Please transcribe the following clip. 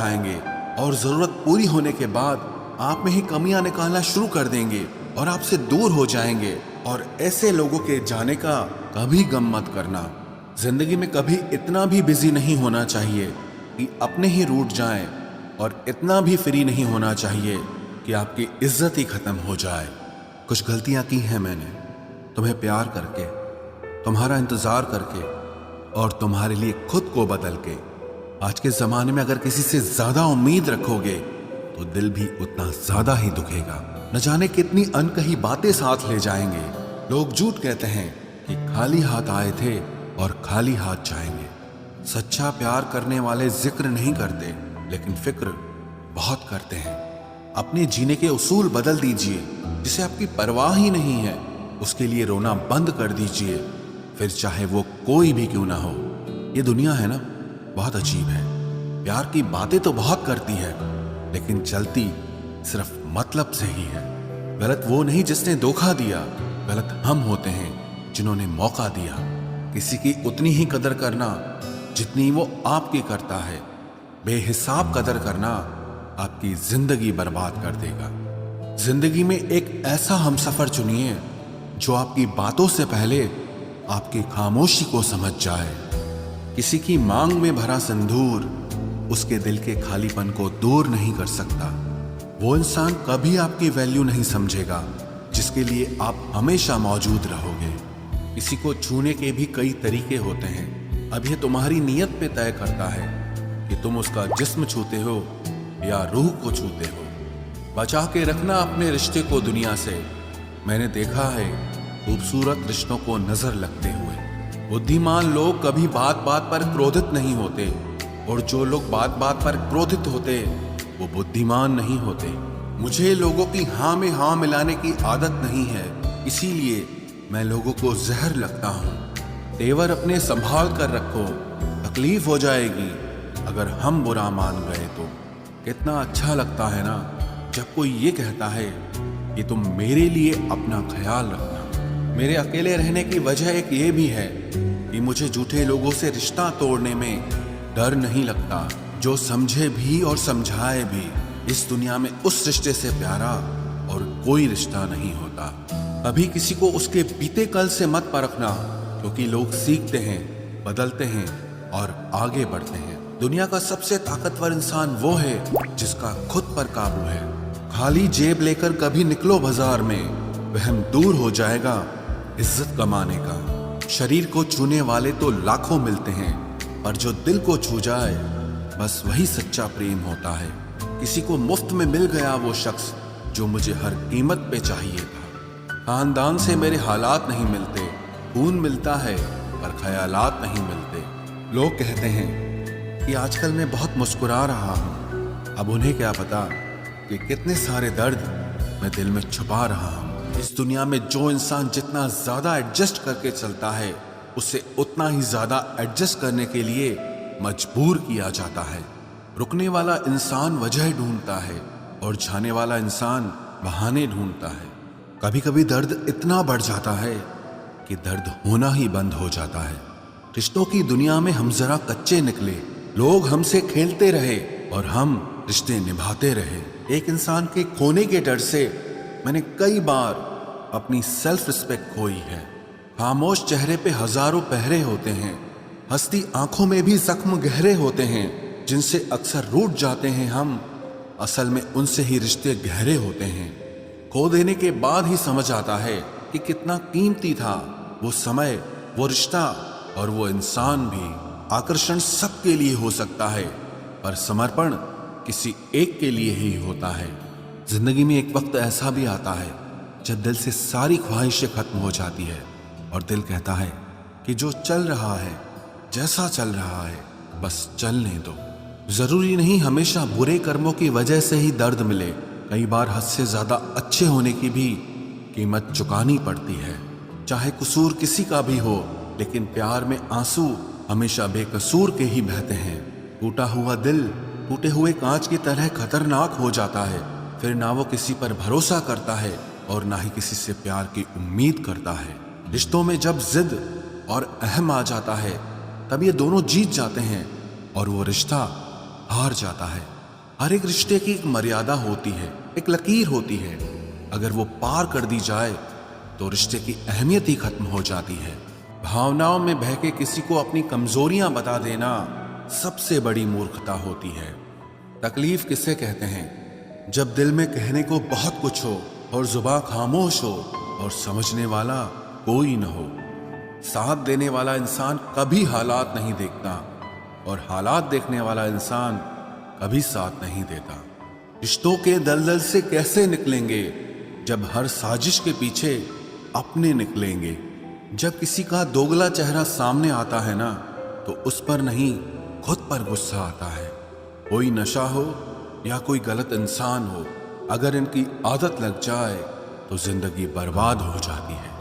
उठाएंगे और जरूरत पूरी होने के बाद आप में ही कमियां निकालना शुरू कर देंगे और आपसे दूर हो जाएंगे। और ऐसे लोगों के जाने का कभी गम मत करना। जिंदगी में कभी इतना भी बिजी नहीं होना चाहिए कि अपने ही रूठ जाएं, और इतना भी फ्री नहीं होना चाहिए कि आपकी इज्जत ही खत्म हो जाए। कुछ गलतियां की हैं मैंने, तुम्हें प्यार करके, तुम्हारा इंतजार करके और तुम्हारे लिए खुद को बदल के। आज के जमाने में अगर किसी से ज्यादा उम्मीद रखोगे तो दिल भी उतना ज्यादा ही दुखेगा। न जाने कितनी अनकही बातें साथ ले जाएंगे। लोग झूठ कहते हैं कि खाली हाथ आए थे और खाली हाथ जाएंगे। सच्चा प्यार करने वाले जिक्र नहीं करते, लेकिन फिक्र बहुत करते हैं। अपने जीने के उसूल बदल दीजिए। जिसे आपकी परवाह ही नहीं है उसके लिए रोना बंद कर दीजिए, फिर चाहे वो कोई भी क्यों ना हो। ये दुनिया है ना, बहुत अजीब है। प्यार की बातें तो बहुत करती है, लेकिन चलती सिर्फ मतलब से ही है। गलत वो नहीं जिसने धोखा दिया, गलत हम होते हैं जिन्होंने मौका दिया। किसी की उतनी ही कदर करना जितनी वो आपकी करता है। बेहिसाब कदर करना आपकी जिंदगी बर्बाद कर देगा। जिंदगी में एक ऐसा हमसफर चुनिए जो आपकी बातों से पहले आपकी खामोशी को समझ जाए। किसी की मांग में भरा सिंदूर उसके दिल के खालीपन को दूर नहीं कर सकता। वो इंसान कभी आपकी वैल्यू नहीं समझेगा जिसके लिए आप हमेशा मौजूद रहोगे। किसी को छूने के भी कई तरीके होते हैं। अब यह तुम्हारी नीयत पे तय करता है कि तुम उसका जिस्म छूते हो या रूह को छूते हो। बचा के रखना अपने रिश्ते को दुनिया से। मैंने देखा है खूबसूरत रिश्तों को नजर लगते हुए। बुद्धिमान लोग कभी बात बात पर क्रोधित नहीं होते, और जो लोग बात बात पर क्रोधित होते वो बुद्धिमान नहीं होते। मुझे लोगों की हाँ में हाँ मिलाने की आदत नहीं है, इसीलिए मैं लोगों को जहर लगता हूँ। तेवर अपने संभाल कर रखो, तकलीफ हो जाएगी अगर हम बुरा मान गए तो। कितना अच्छा लगता है ना जब कोई ये कहता है कि तुम मेरे लिए अपना ख्याल रखना। मेरे अकेले रहने की वजह एक ये भी है कि मुझे झूठे लोगों से रिश्ता तोड़ने में डर नहीं लगता। जो समझे भी और समझाए भी, इस दुनिया में उस रिश्ते से प्यारा और कोई रिश्ता नहीं होता। कभी किसी को उसके बीते कल से मत परखना, क्योंकि लोग सीखते हैं, बदलते हैं और आगे बढ़ते हैं। दुनिया का सबसे ताकतवर इंसान वो है जिसका खुद पर काबू है। खाली जेब लेकर कभी निकलो बाजार में, वहम दूर हो जाएगा इज्जत कमाने का। शरीर को छूने वाले तो लाखों मिलते हैं, पर जो दिल को छू जाए बस वही सच्चा प्रेम होता है। किसी को मुफ्त में मिल गया वो शख्स जो मुझे हर कीमत पे चाहिए था। खानदान से मेरे हालात नहीं मिलते, खून मिलता है पर ख्यालात नहीं मिलते। लोग कहते हैं कि आजकल मैं बहुत मुस्कुरा रहा हूँ। अब उन्हें क्या पता कि कितने सारे दर्द मैं दिल में छुपा रहा हूँ। इस दुनिया में जो इंसान जितना ज्यादा एडजस्ट करके चलता है, उसे उतना ही ज्यादा एडजस्ट करने के लिए मजबूर किया जाता है। रुकने वाला इंसान वजह ढूंढता है और जाने वाला इंसान बहाने ढूंढता है। कभी कभी दर्द इतना बढ़ जाता है कि दर्द होना ही बंद हो जाता है। रिश्तों की दुनिया में हम जरा कच्चे निकले। लोग हमसे खेलते रहे और हम रिश्ते निभाते रहे। एक इंसान के खोने के डर से मैंने कई बार अपनी सेल्फ रिस्पेक्ट खोई है। खामोश चेहरे पे हजारों पहरे होते हैं, हंसती आंखों में भी जख्म गहरे होते हैं। जिनसे अक्सर रूठ जाते हैं हम, असल में उनसे ही रिश्ते गहरे होते हैं। खो देने के बाद ही समझ आता है कि कितना कीमती था वो समय, वो रिश्ता और वो इंसान भी। आकर्षण सबके लिए हो सकता है, पर समर्पण किसी एक के लिए ही होता है। जिंदगी में एक वक्त ऐसा भी आता है जब दिल से सारी ख्वाहिशें खत्म हो जाती है और दिल कहता है कि जो चल रहा है, जैसा चल रहा है, बस चलने दो। जरूरी नहीं हमेशा बुरे कर्मों की वजह से ही दर्द मिले। कई बार हद से ज्यादा अच्छे होने की भी कीमत चुकानी पड़ती है। चाहे कसूर किसी का भी हो, लेकिन प्यार में आंसू हमेशा बेकसूर के ही बहते हैं। टूटा हुआ दिल टूटे हुए कांच की तरह खतरनाक हो जाता है। फिर ना वो किसी पर भरोसा करता है और ना ही किसी से प्यार की उम्मीद करता है। रिश्तों में जब जिद और अहम आ जाता है, तब ये दोनों जीत जाते हैं और वो रिश्ता हार जाता है। हर एक रिश्ते की एक मर्यादा होती है, एक लकीर होती है। अगर वो पार कर दी जाए तो रिश्ते की अहमियत ही खत्म हो जाती है। भावनाओं में बह के किसी को अपनी कमजोरियां बता देना सबसे बड़ी मूर्खता होती है। तकलीफ किसे कहते हैं? जब दिल में कहने को बहुत कुछ हो और जुबान खामोश हो और समझने वाला कोई न हो। साथ देने वाला इंसान कभी हालात नहीं देखता और हालात देखने वाला इंसान कभी साथ नहीं देता। रिश्तों के दलदल से कैसे निकलेंगे जब हर साजिश के पीछे अपने निकलेंगे। जब किसी का दोगला चेहरा सामने आता है ना, तो उस पर नहीं खुद पर गुस्सा आता है। कोई नशा हो या कोई गलत इंसान हो, अगर इनकी आदत लग जाए तो जिंदगी बर्बाद हो जाती है।